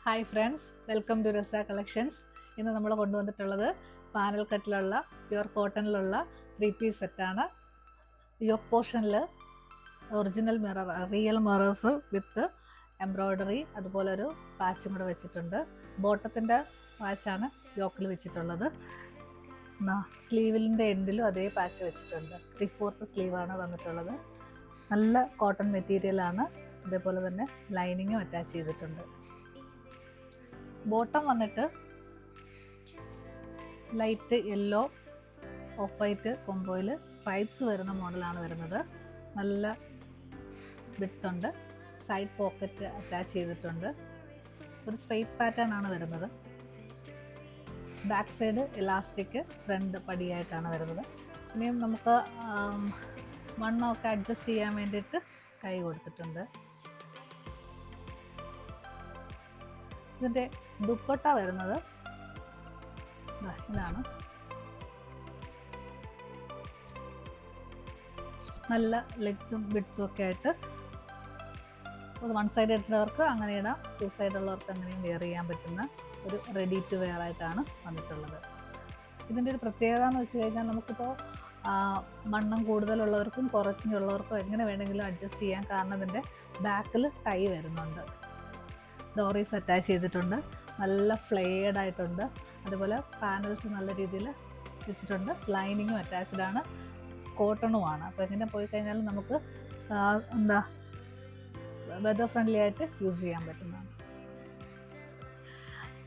Hi friends, welcome to രസ collections. ഇന്ന് നമ്മൾ കൊണ്ടുവന്നിട്ടുള്ളത് പാനൽ കട്ടിലുള്ള പ്യുവർ കോട്ടണിലുള്ള 3-പീസ് സെറ്റാണ്. യോക്ക് പോർഷനിൽ original mirror, real mirrors with embroidery, അതുപോലെ ഒരു പാച്ചും കൂടെ വെച്ചിട്ടുണ്ട്. ബോട്ടത്തിൻ്റെ പാച്ചാണ് യോക്കിൽ വെച്ചിട്ടുള്ളത്. സ്ലീവിൻ്റെ എൻഡിലും അതേ പാച്ച് വെച്ചിട്ടുണ്ട്. 3/4 സ്ലീവാണ് വന്നിട്ടുള്ളത്. നല്ല കോട്ടൺ മെറ്റീരിയലാണ്. അതേപോലെ തന്നെ ലൈനിങ്ങും അറ്റാച്ച് ചെയ്തിട്ടുണ്ട്. ബോട്ടം വന്നിട്ട് ലൈറ്റ് യെല്ലോ ഓഫ് വൈറ്റ് കൊമ്പോയിൽ സ്ട്രൈപ്സ് വരുന്ന മോഡലാണ് വരുന്നത്. നല്ല വിഡ്ത്തുണ്ട്. സൈഡ് പോക്കറ്റ് അറ്റാച്ച് ചെയ്തിട്ടുണ്ട്. ഒരു സ്ട്രെയിറ്റ് പാറ്റേൺ ആണ് വരുന്നത്. ബാക്ക് സൈഡ് ഇലാസ്റ്റിക്, ഫ്രണ്ട് പടിയായിട്ടാണ് വരുന്നത്. ഇനിയും നമുക്ക് വണ്ണമൊക്കെ അഡ്ജസ്റ്റ് ചെയ്യാൻ വേണ്ടിയിട്ട് കൈ കൊടുത്തിട്ടുണ്ട്. ഇതിൻ്റെ ദുപ്പട്ട വരുന്നത് ഇതാണ്. നല്ല ലെഗ്ത്തും വിഡ്ത്തും ഒക്കെ ആയിട്ട് വൺ സൈഡ് ഇടുന്നവർക്ക് അങ്ങനെ ഇടാം, 2 സൈഡ് ഉള്ളവർക്ക് അങ്ങനെയും വെയർ ചെയ്യാൻ പറ്റുന്ന ഒരു റെഡി ടു വെയർ ആയിട്ടാണ് വന്നിട്ടുള്ളത്. ഇതിൻ്റെ ഒരു പ്രത്യേകത എന്ന് വെച്ച് കഴിഞ്ഞാൽ നമുക്കിപ്പോൾ വണ്ണം കൂടുതലുള്ളവർക്കും കുറഞ്ഞുള്ളവർക്കും എങ്ങനെ വേണമെങ്കിലും അഡ്ജസ്റ്റ് ചെയ്യാം. കാരണം ഇതിൻ്റെ ബാക്കിൽ ടൈ വരുന്നുണ്ട്. ഡോറീസ് അറ്റാച്ച് ചെയ്തിട്ടുണ്ട്. നല്ല ഫ്ലെയർഡ് ആയിട്ടുണ്ട്. അതുപോലെ പാനൽസ് നല്ല രീതിയിൽ വെച്ചിട്ടുണ്ട്. ലൈനിങ്ങും അറ്റാച്ച്ഡ് ആണ്, കോട്ടണുമാണ്. അപ്പോൾ എങ്ങനെ പോയി കഴിഞ്ഞാലും നമുക്ക് വെതർ ഫ്രണ്ട്ലി ആയിട്ട് യൂസ് ചെയ്യാൻ പറ്റുന്നതാണ്.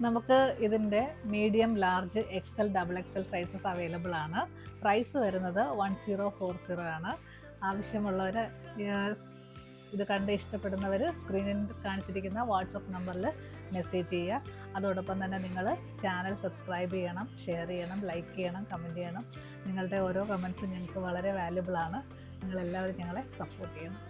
നമുക്ക് ഇതിൻ്റെ medium, large, XL, XXL sizes available ആണ്. പ്രൈസ് വരുന്നത് 1040 ആണ്. ആവശ്യമുള്ളവർ, ഇത് കണ്ട് ഇഷ്ടപ്പെടുന്നവർ സ്ക്രീനിൽ കാണിച്ചിരിക്കുന്ന വാട്സപ്പ് നമ്പറിൽ മെസ്സേജ് ചെയ്യുക. അതോടൊപ്പം തന്നെ നിങ്ങൾ ചാനൽ സബ്സ്ക്രൈബ് ചെയ്യണം, ഷെയർ ചെയ്യണം, ലൈക്ക് ചെയ്യണം, കമൻറ്റ് ചെയ്യണം. നിങ്ങളുടെ ഓരോ കമൻറ്റ്സും ഞങ്ങൾക്ക് വളരെ വാല്യുബിൾ ആണ്. നിങ്ങളെല്ലാവരും ഞങ്ങളെ സപ്പോർട്ട് ചെയ്യണം.